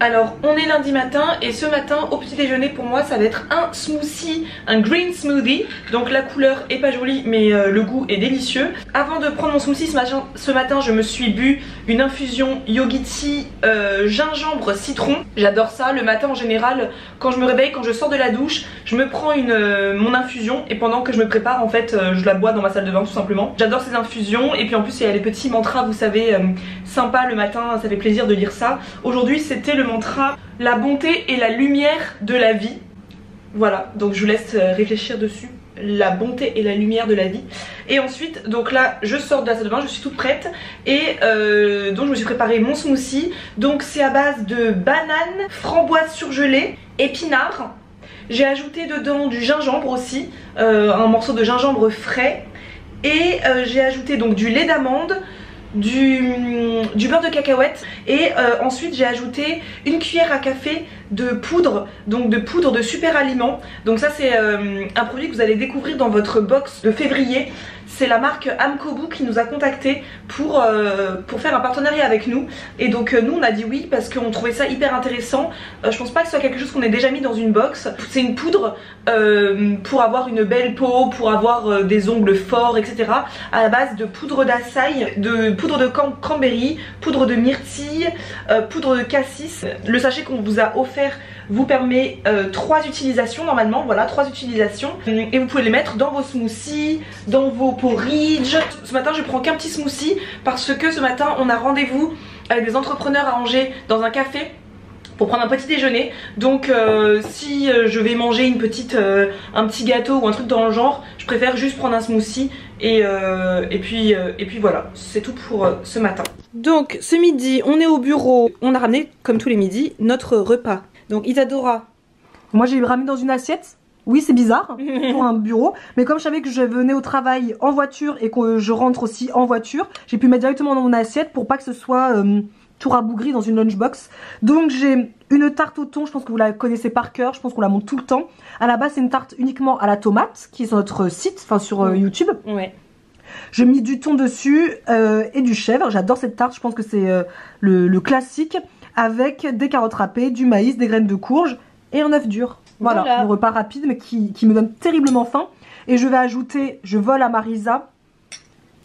Alors on est lundi matin et ce matin au petit déjeuner pour moi ça va être un smoothie, un green smoothie. Donc la couleur est pas jolie mais le goût est délicieux. Avant de prendre mon smoothie ce matin je me suis bu une infusion Yogiti gingembre citron. J'adore ça, le matin en général quand je me réveille, quand je sors de la douche, je me prends mon infusion et pendant que je me prépare en fait je la bois dans ma salle de bain tout simplement. J'adore ces infusions et puis en plus il y a les petits mantras vous savez sympa le matin, ça fait plaisir de lire ça. Aujourd'hui c'était le mantra la bonté et la lumière de la vie. Voilà, donc je vous laisse réfléchir dessus. La bonté et la lumière de la vie. Et ensuite, donc là, je sors de la salle de bain, je suis toute prête. Et donc je me suis préparé mon smoothie. Donc c'est à base de banane, framboise surgelée, épinards. J'ai ajouté dedans du gingembre aussi, un morceau de gingembre frais. Et j'ai ajouté donc du lait d'amande, du beurre de cacahuète et ensuite j'ai ajouté une cuillère à café de poudre, donc de poudre de super aliment. Donc ça c'est un produit que vous allez découvrir dans votre box de février. C'est la marque Amkobu qui nous a contacté pour faire un partenariat avec nous. Et donc nous on a dit oui parce qu'on trouvait ça hyper intéressant. Je pense pas que ce soit quelque chose qu'on ait déjà mis dans une box. C'est une poudre pour avoir une belle peau, pour avoir des ongles forts, etc. À la base de poudre d'açaï, de poudre de cranberry, poudre de myrtille, poudre de cassis. Le sachet qu'on vous a offert vous permet 3 utilisations normalement, voilà 3 utilisations et vous pouvez les mettre dans vos smoothies, dans vos porridge. Ce matin je prends qu'un petit smoothie parce que ce matin on a rendez-vous avec des entrepreneurs à Angers dans un café pour prendre un petit déjeuner. Donc si je vais manger un petit gâteau ou un truc dans le genre, je préfère juste prendre un smoothie et puis voilà, c'est tout pour ce matin. Donc ce midi on est au bureau, on a ramené comme tous les midis notre repas. Donc Isadora, moi j'ai ramené dans une assiette. Oui c'est bizarre pour un bureau, mais comme je savais que je venais au travail en voiture et que je rentre aussi en voiture, j'ai pu mettre directement dans mon assiette pour pas que ce soit tout rabougri dans une lunchbox. Donc j'ai une tarte au thon, je pense que vous la connaissez par cœur, je pense qu'on la montre tout le temps. À la base c'est une tarte uniquement à la tomate qui est sur notre site, enfin sur YouTube. Ouais. Je mets du thon dessus et du chèvre, j'adore cette tarte, je pense que c'est le classique avec des carottes râpées, du maïs, des graines de courge et un œuf dur. Voilà, le repas rapide mais qui me donne terriblement faim. Et je vais ajouter, je vole à Marisa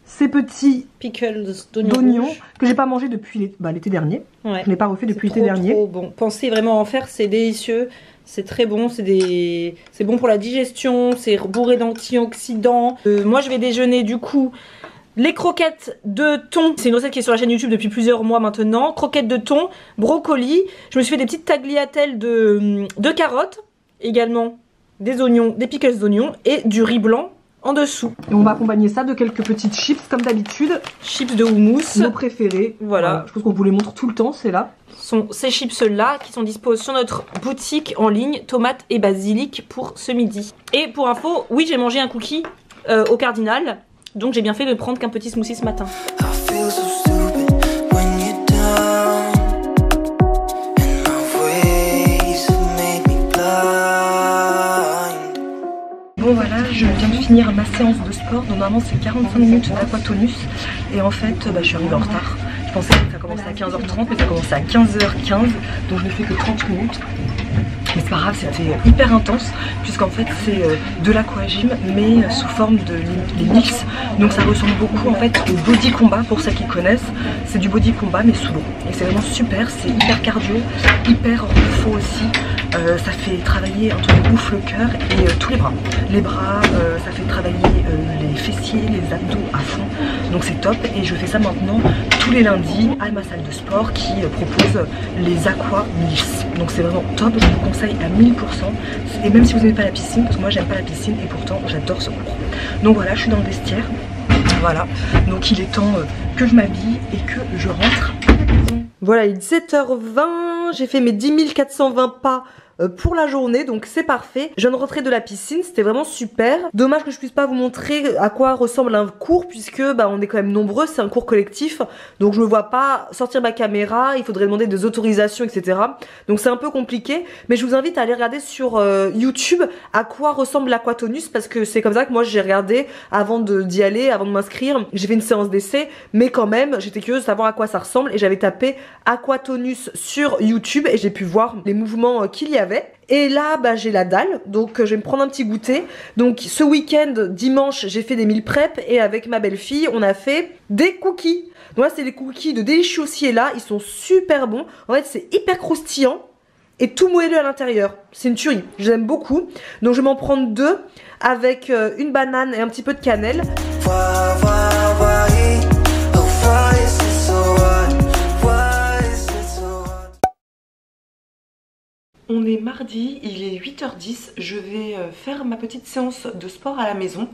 ces petits pickles d'oignons que j'ai pas mangé depuis l'été dernier. Ouais. Je n'ai pas refait depuis l'été dernier. Trop bon. Pensez vraiment en faire, c'est délicieux, c'est très bon, c'est bon pour la digestion, c'est bourré d'antioxydants. Moi je vais déjeuner du coup les croquettes de thon. C'est une recette qui est sur la chaîne YouTube depuis plusieurs mois maintenant. Croquettes de thon, brocoli. Je me suis fait des petites tagliatelles de carottes, également des oignons, des pickles d'oignons et du riz blanc en dessous. Et on va accompagner ça de quelques petites chips comme d'habitude. Chips de houmous. Nos préférés. Voilà. Je pense qu'on vous les montre tout le temps, c'est là. Sont ces chips là qui sont disposés sur notre boutique en ligne, tomates et basilic pour ce midi. Et pour info, oui j'ai mangé un cookie au Cardinal. Donc j'ai bien fait de prendre qu'un petit smoothie ce matin. Bon voilà, je viens de finir ma séance de sport. Donc, normalement c'est 45 minutes d'aquatonus. Et en fait je suis arrivée en retard. Je pensais que ça commençait à 15h30 mais ça commençait à 15h15. Donc je ne fais que 30 minutes. Mais c'est pas grave, c'était hyper intense puisqu'en fait c'est de l'aquagym mais sous forme de les mix. Donc ça ressemble beaucoup en fait au body combat pour ceux qui connaissent. C'est du body combat mais sous l'eau. Et c'est vraiment super, c'est hyper cardio, hyper refo aussi. Ça fait travailler entre le ouf, le cœur et tous les bras. Les bras, ça fait travailler les fessiers, les abdos à fond. Donc c'est top et je fais ça maintenant tous les lundis à ma salle de sport qui propose les aqua mix. Donc c'est vraiment top, je vous conseille à 1000%. Et même si vous n'aimez pas la piscine, parce que moi j'aime pas la piscine et pourtant j'adore ce cours. Donc voilà, je suis dans le vestiaire. Voilà, donc il est temps que je m'habille et que je rentre à la maison. Voilà, il est 17h20, j'ai fait mes 10 420 pas pour la journée, donc c'est parfait. Je viens de rentrer de la piscine, c'était vraiment super. Dommage que je puisse pas vous montrer à quoi ressemble un cours puisque bah, on est quand même nombreux, c'est un cours collectif, donc je me vois pas sortir ma caméra, il faudrait demander des autorisations, etc. Donc c'est un peu compliqué, mais je vous invite à aller regarder sur YouTube à quoi ressemble l'aquatonus parce que c'est comme ça que moi j'ai regardé avant d'y aller, avant de m'inscrire. J'ai fait une séance d'essai, mais quand même j'étais curieuse de savoir à quoi ça ressemble et j'avais tapé aquatonus sur YouTube et j'ai pu voir les mouvements qu'il y avait. Et là bah, j'ai la dalle, donc je vais me prendre un petit goûter. Donc ce week-end, dimanche, j'ai fait des meal prep et avec ma belle-fille on a fait des cookies. Donc là c'est les cookies de Deliciosiella, ils sont super bons. En fait c'est hyper croustillant et tout moelleux à l'intérieur. C'est une tuerie, j'aime beaucoup. Donc je vais m'en prendre 2 avec une banane et un petit peu de cannelle. On est mardi, il est 8h10, je vais faire ma petite séance de sport à la maison.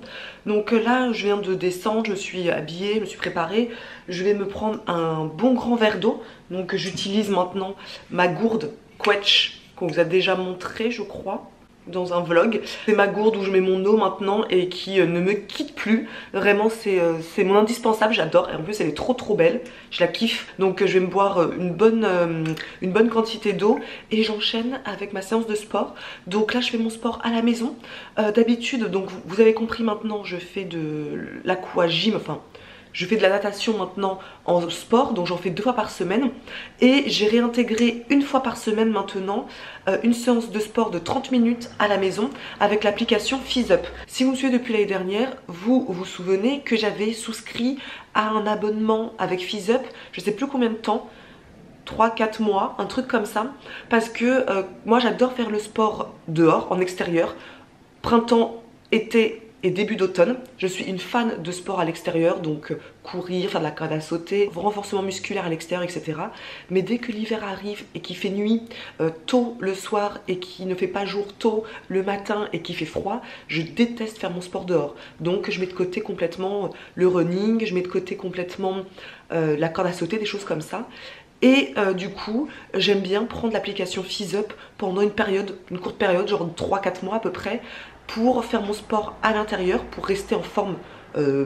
Donc là je viens de descendre, je suis habillée, je me suis préparée. Je vais me prendre un bon grand verre d'eau. Donc j'utilise maintenant ma gourde Quetch qu'on vous a déjà montré je crois dans un vlog. C'est ma gourde où je mets mon eau maintenant et qui ne me quitte plus. Vraiment c'est mon indispensable, j'adore. Et en plus elle est trop belle, je la kiffe. Donc je vais me boire une bonne quantité d'eau et j'enchaîne avec ma séance de sport. Donc là je fais mon sport à la maison. D'habitude, donc vous avez compris maintenant, je fais de l'aquagym, enfin je fais de la natation maintenant en sport, donc j'en fais 2 fois par semaine. Et j'ai réintégré 1 fois par semaine maintenant une séance de sport de 30 minutes à la maison avec l'application FizzUp. Si vous me suivez depuis l'année dernière, vous vous souvenez que j'avais souscrit à un abonnement avec FizzUp, je sais plus combien de temps, 3-4 mois, un truc comme ça. Parce que moi j'adore faire le sport dehors, en extérieur, printemps, été et début d'automne. Je suis une fan de sport à l'extérieur, donc courir, faire de la corde à sauter, renforcement musculaire à l'extérieur, etc. Mais dès que l'hiver arrive et qu'il fait nuit tôt le soir et qu'il ne fait pas jour tôt le matin et qu'il fait froid, je déteste faire mon sport dehors. Donc je mets de côté complètement le running, je mets de côté complètement la corde à sauter, des choses comme ça. Et du coup, j'aime bien prendre l'application FizzUp pendant une courte période, genre 3-4 mois à peu près, pour faire mon sport à l'intérieur, pour rester en forme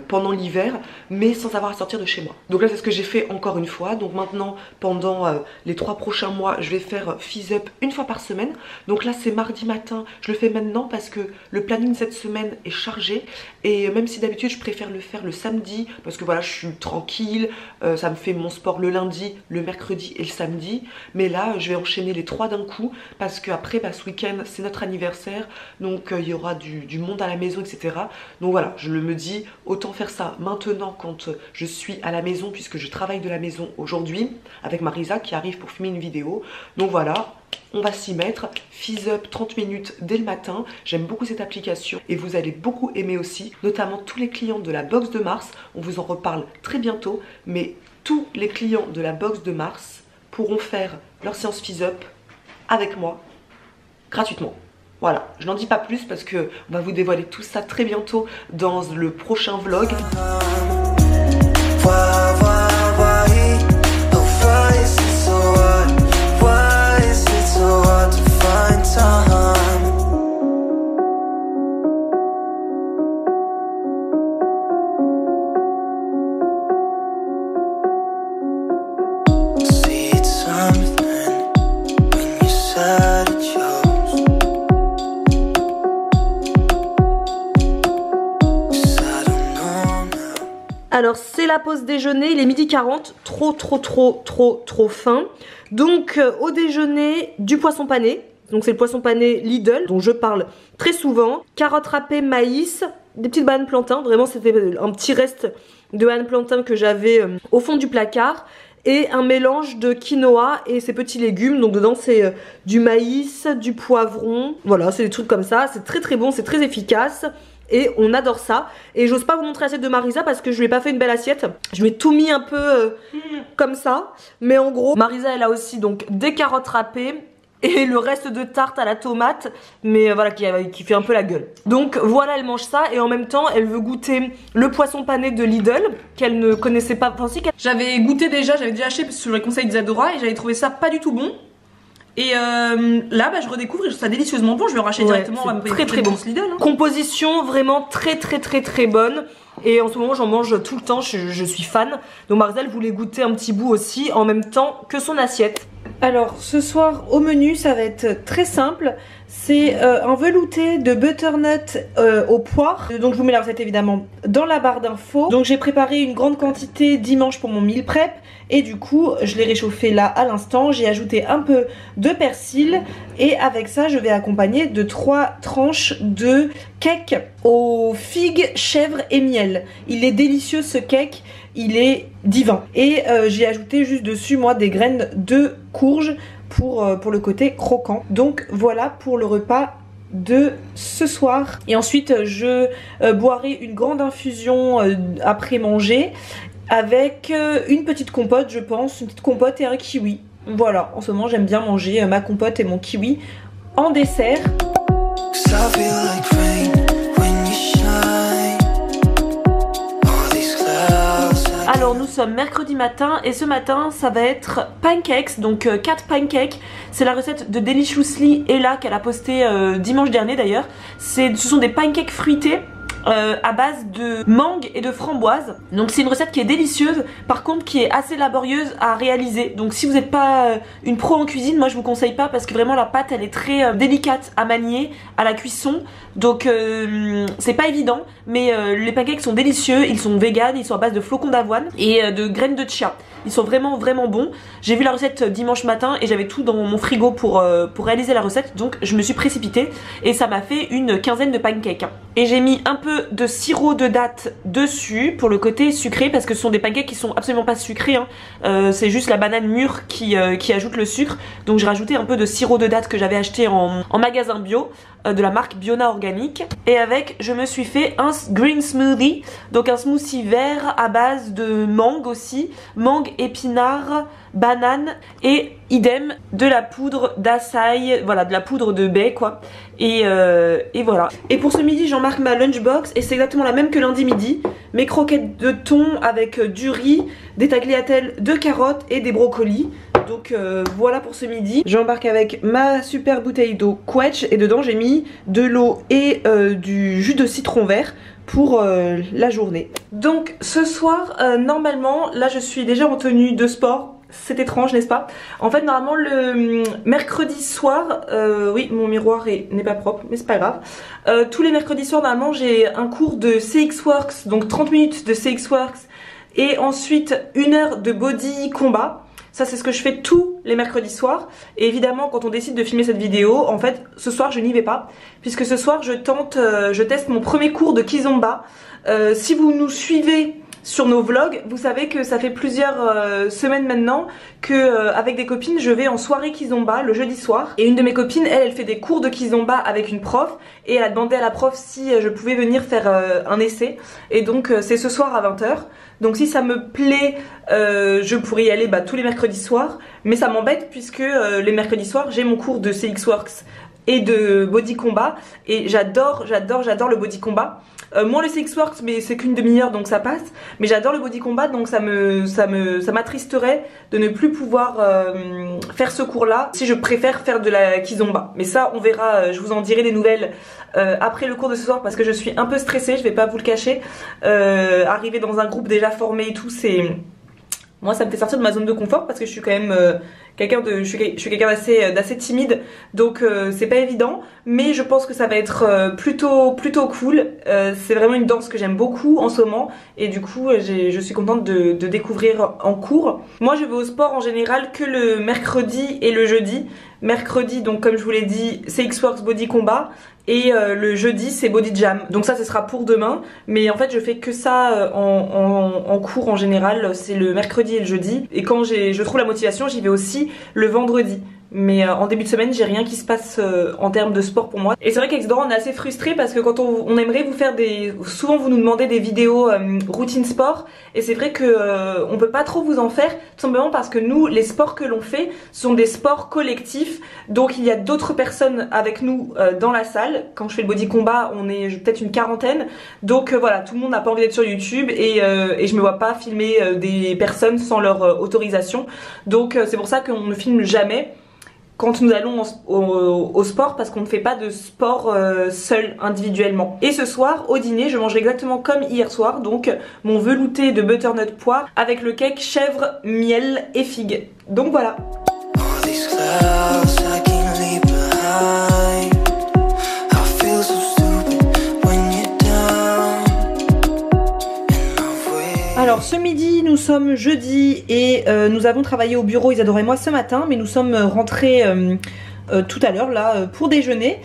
pendant l'hiver, mais sans avoir à sortir de chez moi. Donc là c'est ce que j'ai fait encore une fois. Donc maintenant pendant les 3 prochains mois je vais faire FizzUp 1 fois par semaine. Donc là c'est mardi matin, je le fais maintenant parce que le planning cette semaine est chargé. Et même si d'habitude je préfère le faire le samedi parce que voilà je suis tranquille, ça me fait mon sport le lundi, le mercredi et le samedi. Mais là je vais enchaîner les 3 d'un coup parce qu'après bah, ce week-end c'est notre anniversaire. Donc il y aura du monde à la maison, etc. Donc voilà, je me dis autant faire ça maintenant quand je suis à la maison puisque je travaille de la maison aujourd'hui avec Marisa qui arrive pour filmer une vidéo. Donc voilà, on va s'y mettre. FizzUp 30 minutes dès le matin. J'aime beaucoup cette application et vous allez beaucoup aimer aussi, notamment tous les clients de la box de mars. On vous en reparle très bientôt, mais tous les clients de la box de mars pourront faire leur séance FizzUp avec moi gratuitement. Voilà, je n'en dis pas plus parce que on va vous dévoiler tout ça très bientôt dans le prochain vlog. Alors c'est la pause déjeuner, il est 12h40, trop faim. Donc au déjeuner, du poisson pané, donc c'est le poisson pané Lidl dont je parle très souvent. Carottes râpées, maïs, des petites bananes plantains, vraiment c'était un petit reste de bananes plantains que j'avais au fond du placard. Et un mélange de quinoa et ses petits légumes, donc dedans c'est du maïs, du poivron, voilà c'est des trucs comme ça, c'est très bon, c'est très efficace. Et on adore ça. Et j'ose pas vous montrer l'assiette de Marisa parce que je lui ai pas fait une belle assiette. Je lui ai tout mis un peu comme ça. Mais en gros, Marisa elle a aussi donc des carottes râpées et le reste de tarte à la tomate. Mais voilà, qui fait un peu la gueule. Donc voilà, elle mange ça. Et en même temps, elle veut goûter le poisson pané de Lidl qu'elle ne connaissait pas. Enfin, si, j'avais goûté déjà, j'avais déjà acheté sur les conseils d'Isadora et j'avais trouvé ça pas du tout bon. Et là bah, je redécouvre et je trouve ça délicieusement bon. Je vais en racheter directement à très très bon. Lidl, hein. Composition vraiment très bonne. Et en ce moment j'en mange tout le temps, je suis fan. Donc Marcel voulait goûter un petit bout aussi en même temps que son assiette. Alors ce soir au menu ça va être très simple. C'est un velouté de butternut aux poires. Donc je vous mets la recette évidemment dans la barre d'infos. Donc j'ai préparé une grande quantité dimanche pour mon meal prep. Et du coup je l'ai réchauffé là à l'instant. J'ai ajouté un peu de persil. Et avec ça je vais accompagner de 3 tranches de cake aux figues, chèvre et miel. Il est délicieux ce cake. Il est divin. Et j'ai ajouté juste dessus moi des graines de courge pour le côté croquant. Donc voilà pour le repas de ce soir. Et ensuite je boirai une grande infusion après manger avec une petite compote je pense, une petite compote et un kiwi. Voilà, en ce moment j'aime bien manger ma compote et mon kiwi en dessert. Alors nous sommes mercredi matin et ce matin ça va être pancakes, donc 4 pancakes. C'est la recette de Deliciously Ella qu'elle a posté dimanche dernier d'ailleurs. Ce sont des pancakes fruités à base de mangue et de framboise. Donc c'est une recette qui est délicieuse, par contre qui est assez laborieuse à réaliser. Donc si vous n'êtes pas une pro en cuisine, moi je vous conseille pas parce que vraiment la pâte elle est très délicate à manier à la cuisson. Donc c'est pas évident, mais les pancakes sont délicieux, ils sont vegan, ils sont à base de flocons d'avoine et de graines de chia. Ils sont vraiment bons. J'ai vu la recette dimanche matin et j'avais tout dans mon frigo pour réaliser la recette, donc je me suis précipitée et ça m'a fait une quinzaine de pancakes. Et j'ai mis un peu de sirop de date dessus pour le côté sucré parce que ce sont des pancakes qui sont absolument pas sucrés, hein. C'est juste la banane mûre qui ajoute le sucre. Donc j'ai rajouté un peu de sirop de date que j'avais acheté en magasin bio de la marque Biona Organique. Et avec je me suis fait un green smoothie, donc un smoothie vert à base de mangue aussi, mangue, épinards, banane et idem de la poudre d'açaï, voilà, de la poudre de baie quoi. Et voilà. Et pour ce midi j'embarque ma lunchbox et c'est exactement la même que lundi midi. Mes croquettes de thon avec du riz, des tagliatelles de carottes et des brocolis. Donc voilà pour ce midi. J'embarque avec ma super bouteille d'eau Quetch et dedans j'ai mis de l'eau et du jus de citron vert pour la journée. Donc ce soir normalement là je suis déjà en tenue de sport. C'est étrange n'est-ce pas? En fait normalement le mercredi soir, oui mon miroir n'est pas propre mais c'est pas grave. Tous les mercredis soirs normalement j'ai un cours de CX Works, donc 30 minutes de CX Works et ensuite 1 heure de body combat. Ça c'est ce que je fais tous les mercredis soirs. Et évidemment quand on décide de filmer cette vidéo, en fait ce soir je n'y vais pas. Puisque ce soir je teste mon premier cours de Kizomba. Si vous nous suivez sur nos vlogs, vous savez que ça fait plusieurs semaines maintenant que avec des copines je vais en soirée Kizomba le jeudi soir. Et une de mes copines elle fait des cours de Kizomba avec une prof. Et elle a demandé à la prof si je pouvais venir faire un essai. Et donc c'est ce soir à 20 h. Donc si ça me plaît, je pourrais y aller tous les mercredis soirs. Mais ça m'embête puisque les mercredis soirs j'ai mon cours de CX Works et de body combat. Et j'adore le body combat. Moins le CX Works mais c'est qu'une demi-heure donc ça passe. Mais j'adore le body combat donc ça m'attristerait de ne plus pouvoir faire ce cours là si je préfère faire de la Kizomba. Mais ça on verra, je vous en dirai des nouvelles après le cours de ce soir parce que je suis un peu stressée, je vais pas vous le cacher. Arriver dans un groupe déjà formé et tout, c'est... Moi ça me fait sortir de ma zone de confort parce que je suis quand même quelqu'un d'assez timide, donc c'est pas évident, mais je pense que ça va être plutôt cool. C'est vraiment une danse que j'aime beaucoup en ce moment et du coup je suis contente de découvrir en cours. Moi je vais au sport en général que le mercredi et le jeudi. Mercredi donc comme je vous l'ai dit CX Works Body Combat et le jeudi c'est Body Jam. Donc ça ce sera pour demain, mais en fait je fais que ça en cours en général, c'est le mercredi et le jeudi. Et quand je trouve la motivation j'y vais aussi le vendredi. Mais en début de semaine j'ai rien qui se passe en termes de sport pour moi. Et c'est vrai qu'avec Dora on est assez frustrés parce que quand on aimerait vous faire souvent vous nous demandez des vidéos routine sport. Et c'est vrai que on peut pas trop vous en faire, tout simplement parce que nous les sports que l'on fait sont des sports collectifs. Donc il y a d'autres personnes avec nous dans la salle. Quand je fais le body combat on est peut-être une quarantaine. Donc voilà, tout le monde n'a pas envie d'être sur YouTube et je me vois pas filmer des personnes sans leur autorisation. Donc c'est pour ça qu'on ne filme jamais. quand nous allons au sport parce qu'on ne fait pas de sport seul individuellement. Et ce soir au dîner je mangerai exactement comme hier soir, donc mon velouté de butternut pois avec le cake chèvre, miel et figue. Donc voilà. Alors ce midi nous sommes jeudi et nous avons travaillé au bureau Isadora et moi ce matin, mais nous sommes rentrés tout à l'heure là pour déjeuner.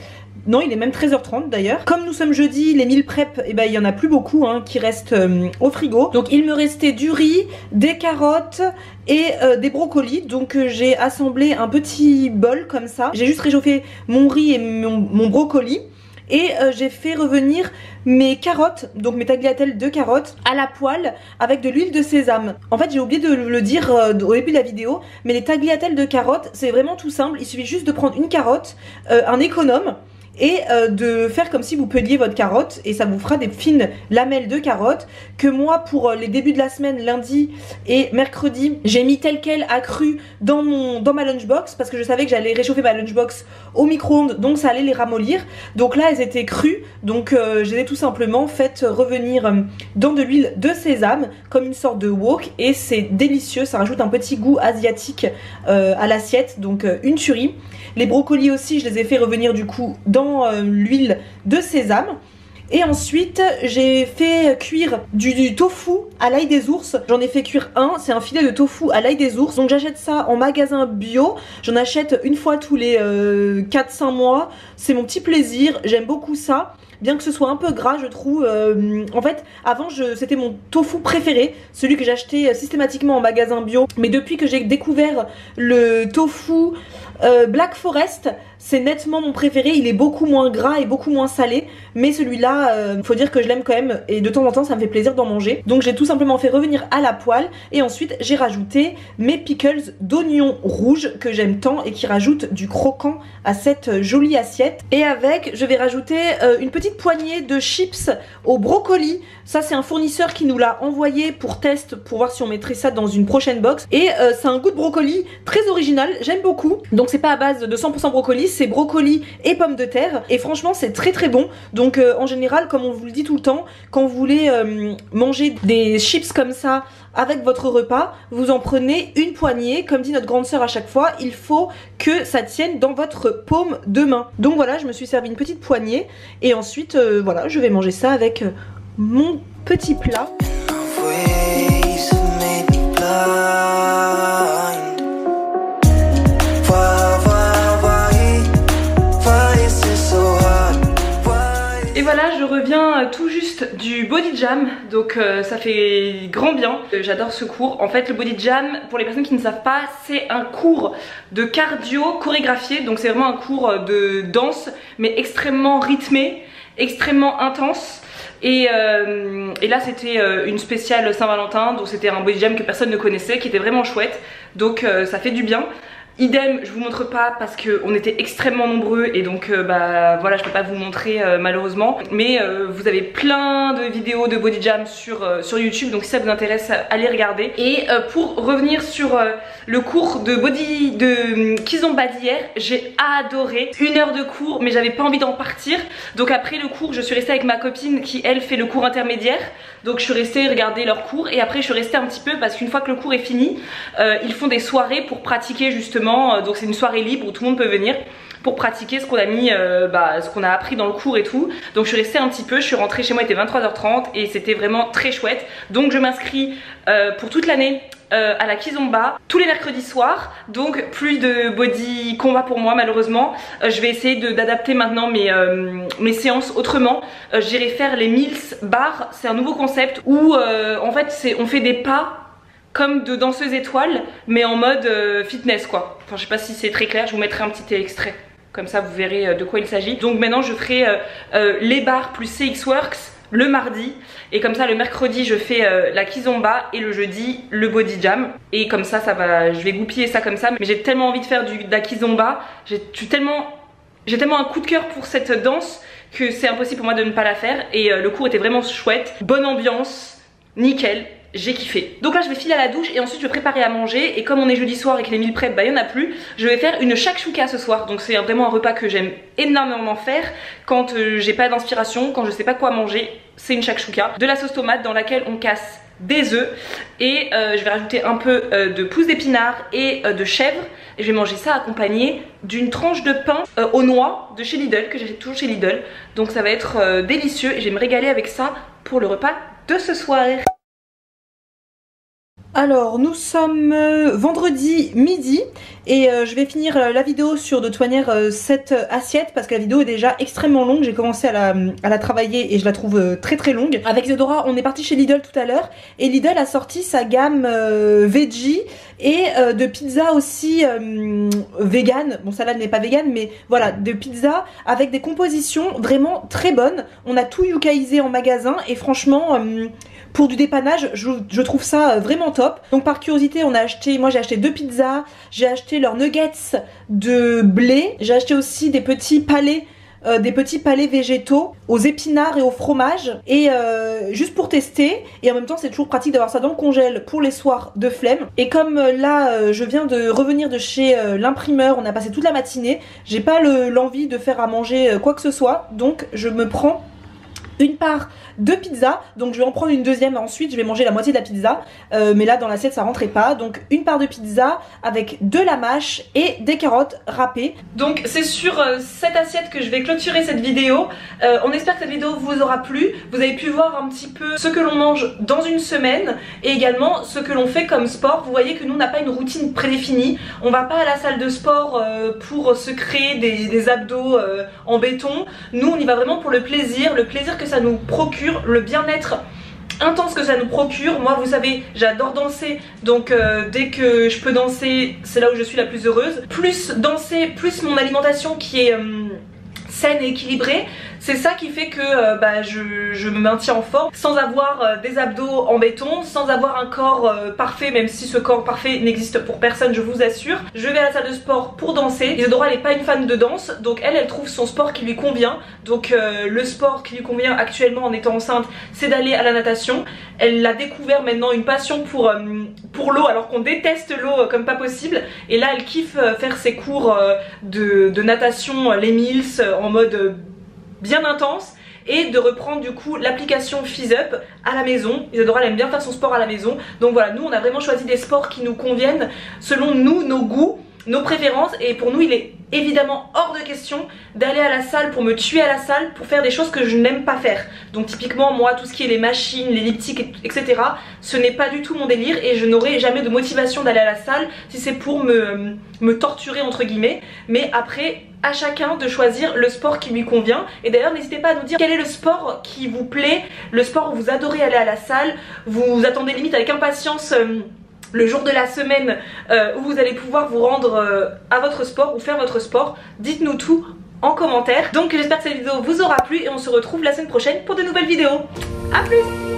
Non, il est même 13h30 d'ailleurs. Comme nous sommes jeudi, les meal prep, eh ben, il y en a plus beaucoup hein, qui restent au frigo. Donc il me restait du riz, des carottes et des brocolis. Donc j'ai assemblé un petit bol comme ça. J'ai juste réchauffé mon riz et mon brocoli. Et j'ai fait revenir mes carottes, donc mes tagliatelles de carottes à la poêle avec de l'huile de sésame. En fait j'ai oublié de le dire au début de la vidéo, mais les tagliatelles de carottes c'est vraiment tout simple. Il suffit juste de prendre une carotte, un économe, et de faire comme si vous peliez votre carotte et ça vous fera des fines lamelles de carottes que moi pour les débuts de la semaine, lundi et mercredi, j'ai mis tel quel accru dans ma lunchbox parce que je savais que j'allais réchauffer ma lunchbox au micro-ondes, donc ça allait les ramollir. Donc là elles étaient crues, donc je les ai tout simplement faites revenir dans de l'huile de sésame comme une sorte de wok et c'est délicieux, ça rajoute un petit goût asiatique à l'assiette, donc une tuerie. Les brocolis aussi je les ai fait revenir du coup dans l'huile de sésame. Et ensuite j'ai fait cuire du tofu à l'ail des ours. J'en ai fait cuire c'est un filet de tofu à l'ail des ours. Donc j'achète ça en magasin bio. J'en achète une fois tous les 4-5 mois. C'est mon petit plaisir, j'aime beaucoup ça. Bien que ce soit un peu gras je trouve. En fait avant c'était mon tofu préféré, celui que j'achetais systématiquement en magasin bio. Mais depuis que j'ai découvert le tofu Black Forest, c'est nettement mon préféré. Il est beaucoup moins gras et beaucoup moins salé, mais celui-là faut dire que je l'aime quand même et de temps en temps ça me fait plaisir d'en manger. Donc j'ai tout simplement fait revenir à la poêle et ensuite j'ai rajouté mes pickles d'oignons rouges que j'aime tant et qui rajoutent du croquant à cette jolie assiette. Et avec je vais rajouter une petite poignée de chips au brocoli. Ça c'est un fournisseur qui nous l'a envoyé pour test pour voir si on mettrait ça dans une prochaine box. Et c'est un goût de brocoli très original, j'aime beaucoup. Donc c'est pas à base de 100% brocoli, c'est brocoli et pommes de terre et franchement c'est très très bon. Donc en général comme on vous le dit tout le temps, quand vous voulez manger des chips comme ça avec votre repas, vous en prenez une poignée. Comme dit notre grande sœur à chaque fois, il faut que ça tienne dans votre paume de main. Donc voilà, je me suis servi une petite poignée et ensuite voilà, je vais manger ça avec mon petit plat. Et voilà, je reviens tout juste du body jam, donc ça fait grand bien. J'adore ce cours. En fait le body jam, pour les personnes qui ne savent pas, c'est un cours de cardio chorégraphié. Donc c'est vraiment un cours de danse mais extrêmement rythmé, extrêmement intense. Et là c'était une spéciale Saint-Valentin, donc c'était un body jam que personne ne connaissait, qui était vraiment chouette. Donc ça fait du bien. Idem, je vous montre pas parce qu'on était extrêmement nombreux et donc bah voilà, je peux pas vous montrer malheureusement. Mais vous avez plein de vidéos de body jam sur YouTube, donc si ça vous intéresse, allez regarder. Et pour revenir sur le cours de Kizomba d'hier, j'ai adoré. 1 heure de cours, mais j'avais pas envie d'en partir. Donc après le cours, je suis restée avec ma copine qui elle fait le cours intermédiaire. Donc je suis restée regarder leur cours et après je suis restée un petit peu parce qu'une fois que le cours est fini, ils font des soirées pour pratiquer justement. Donc c'est une soirée libre où tout le monde peut venir pour pratiquer ce qu'on a mis, ce qu'on a appris dans le cours et tout. Donc je suis restée un petit peu, je suis rentrée chez moi, il était 23h30 et c'était vraiment très chouette. Donc je m'inscris pour toute l'année à la Kizomba tous les mercredis soirs. Donc plus de body combat pour moi malheureusement. Je vais essayer d'adapter maintenant mes séances autrement. J'irai faire les Mills Bar, c'est un nouveau concept où en fait on fait des pas comme de danseuse étoile mais en mode fitness quoi. Enfin je sais pas si c'est très clair, je vous mettrai un petit extrait. Comme ça vous verrez de quoi il s'agit. Donc maintenant je ferai les bars plus CX Works le mardi. Et comme ça le mercredi je fais la Kizomba et le jeudi le body jam. Et comme ça va, je vais goupiller ça comme ça. Mais j'ai tellement envie de faire de la Kizomba. J'ai tellement un coup de cœur pour cette danse que c'est impossible pour moi de ne pas la faire. Et le cours était vraiment chouette. Bonne ambiance. Nickel, j'ai kiffé. Donc là je vais filer à la douche et ensuite je vais préparer à manger. Et comme on est jeudi soir et que les meal prep, bah il n'y en a plus, je vais faire une shakshuka ce soir. Donc c'est vraiment un repas que j'aime énormément faire quand j'ai pas d'inspiration, quand je sais pas quoi manger. C'est une shakshuka, de la sauce tomate dans laquelle on casse des œufs et je vais rajouter un peu de pousses d'épinards et de chèvre. Et je vais manger ça accompagné d'une tranche de pain aux noix de chez Lidl, que j'achète toujours chez Lidl. Donc ça va être délicieux et je vais me régaler avec ça pour le repas de ce soir. Alors nous sommes vendredi midi et je vais finir la vidéo sur de toute manière cette assiette parce que la vidéo est déjà extrêmement longue. J'ai commencé à la travailler et je la trouve très très longue. Avec Isadora on est parti chez Lidl tout à l'heure et Lidl a sorti sa gamme veggie et de pizza aussi vegan. Bon celle-là n'est pas vegan mais voilà, de pizza avec des compositions vraiment très bonnes. On a tout yucaisé en magasin et franchement pour du dépannage je trouve ça vraiment top. Donc par curiosité on a acheté, moi j'ai acheté 2 pizzas, j'ai acheté leurs nuggets de blé, j'ai acheté aussi des petits palais végétaux aux épinards et au fromage et juste pour tester. Et en même temps c'est toujours pratique d'avoir ça dans le congèle pour les soirs de flemme. Et comme là je viens de revenir de chez l'imprimeur, on a passé toute la matinée, j'ai pas l'envie de faire à manger quoi que ce soit, donc je me prends une part de pizza, donc je vais en prendre une deuxième ensuite, je vais manger la moitié de la pizza, mais là dans l'assiette ça rentrait pas, donc une part de pizza avec de la mâche et des carottes râpées. Donc c'est sur cette assiette que je vais clôturer cette vidéo. On espère que cette vidéo vous aura plu, vous avez pu voir un petit peu ce que l'on mange dans une semaine et également ce que l'on fait comme sport. Vous voyez que nous on n'a pas une routine prédéfinie, on va pas à la salle de sport pour se créer des abdos en béton. Nous on y va vraiment pour le plaisir que ça nous procure, le bien-être intense que ça nous procure. Moi vous savez j'adore danser, donc dès que je peux danser c'est là où je suis la plus heureuse. Plus danser, plus mon alimentation qui est saine et équilibrée, c'est ça qui fait que je me maintiens en forme sans avoir des abdos en béton, sans avoir un corps parfait, même si ce corps parfait n'existe pour personne, je vous assure. Je vais à la salle de sport pour danser. Isadora elle n'est pas une fan de danse, donc elle trouve son sport qui lui convient. Donc le sport qui lui convient actuellement en étant enceinte, c'est d'aller à la natation. Elle a découvert maintenant une passion pour l'eau, alors qu'on déteste l'eau comme pas possible. Et là elle kiffe faire ses cours de natation, les Mills, en mode bien intense, et de reprendre du coup l'application FeezUp à la maison. Isadora elle aime bien faire son sport à la maison, donc voilà, nous on a vraiment choisi des sports qui nous conviennent selon nous, nos goûts, nos préférences. Et pour nous il est évidemment hors de question d'aller à la salle pour me tuer à la salle pour faire des choses que je n'aime pas faire. Donc typiquement moi tout ce qui est les machines, l'elliptique etc, ce n'est pas du tout mon délire et je n'aurai jamais de motivation d'aller à la salle si c'est pour me torturer entre guillemets. Mais après à chacun de choisir le sport qui lui convient. Et d'ailleurs n'hésitez pas à nous dire quel est le sport qui vous plaît, le sport où vous adorez aller à la salle, vous attendez limite avec impatience le jour de la semaine où vous allez pouvoir vous rendre à votre sport ou faire votre sport. Dites-nous tout en commentaire. Donc j'espère que cette vidéo vous aura plu et on se retrouve la semaine prochaine pour de nouvelles vidéos. A plus!